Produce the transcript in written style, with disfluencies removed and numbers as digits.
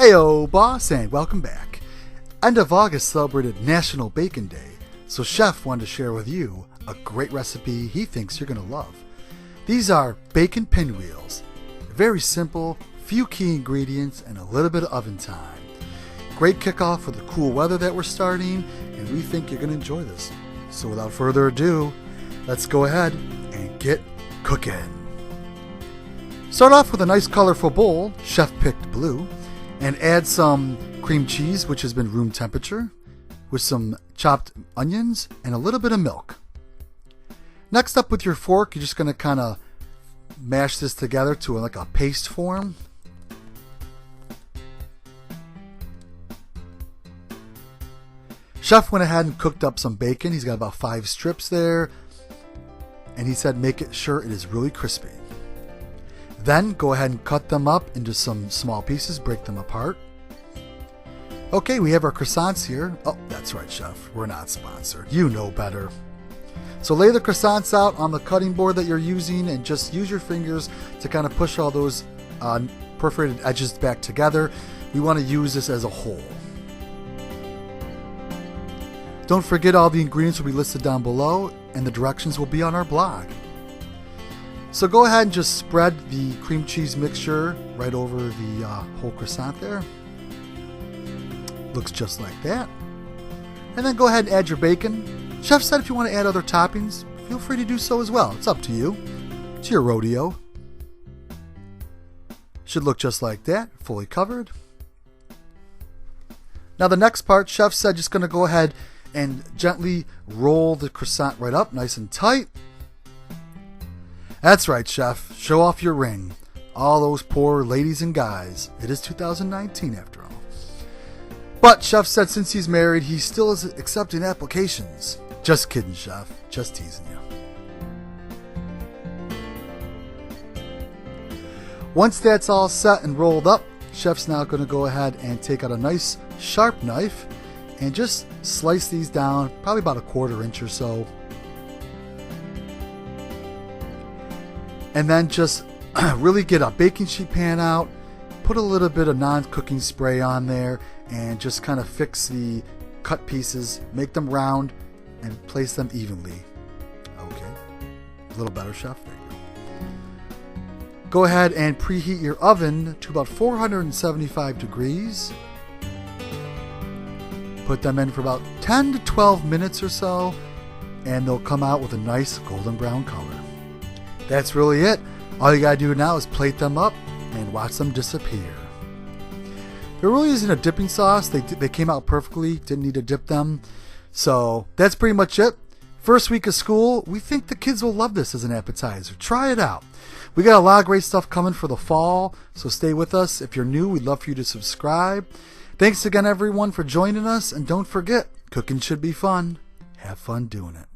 Heyo, boss, and welcome back. End of August celebrated National Bacon Day, so Chef wanted to share with you a great recipe he thinks you're going to love. These are bacon pinwheels. Very simple, few key ingredients, and a little bit of oven time. Great kickoff for the cool weather that we're starting, and we think you're going to enjoy this. So without further ado, let's go ahead and get cooking. Start off with a nice colorful bowl, Chef picked blue, and add some cream cheese, which has been room temperature, with some chopped onions and a little bit of milk. Next up, with your fork, you're just going to kind of mash this together to like a paste form. Chef went ahead and cooked up some bacon. He's got about 5 strips there, and he said make sure it is really crispy. Then go ahead and cut them up into some small pieces, break them apart. Okay, we have our croissants here. Oh, that's right, Chef. We're not sponsored. You know better. So lay the croissants out on the cutting board that you're using and just use your fingers to kind of push all those perforated edges back together. We want to use this as a whole. Don't forget, all the ingredients will be listed down below and the directions will be on our blog. So go ahead and just spread the cream cheese mixture right over the whole croissant there. Looks just like that. And then go ahead and add your bacon. Chef said if you want to add other toppings, feel free to do so as well. It's up to you. It's your rodeo. Should look just like that, fully covered. Now the next part, Chef said just going to go ahead and gently roll the croissant right up, nice and tight. That's right, Chef. Show off your ring. All those poor ladies and guys. It is 2019 after all. But Chef said since he's married, he still is accepting applications. Just kidding, Chef. Just teasing you. Once that's all set and rolled up, Chef's now going to go ahead and take out a nice sharp knife and just slice these down, probably about a 1/4 inch or so. And then just really get a baking sheet pan out, put a little bit of non-cooking spray on there, and just kind of fix the cut pieces, make them round, and place them evenly. Okay, a little better, Chef. There you go. Go ahead and preheat your oven to about 475 degrees. Put them in for about 10 to 12 minutes or so, and they'll come out with a nice golden brown color. That's really it. All you gotta do now is plate them up and watch them disappear. There really isn't a dipping sauce. They came out perfectly. Didn't need to dip them. So that's pretty much it. First week of school, we think the kids will love this as an appetizer. Try it out. We got a lot of great stuff coming for the fall, so stay with us. If you're new, we'd love for you to subscribe. Thanks again, everyone, for joining us, and don't forget, cooking should be fun. Have fun doing it.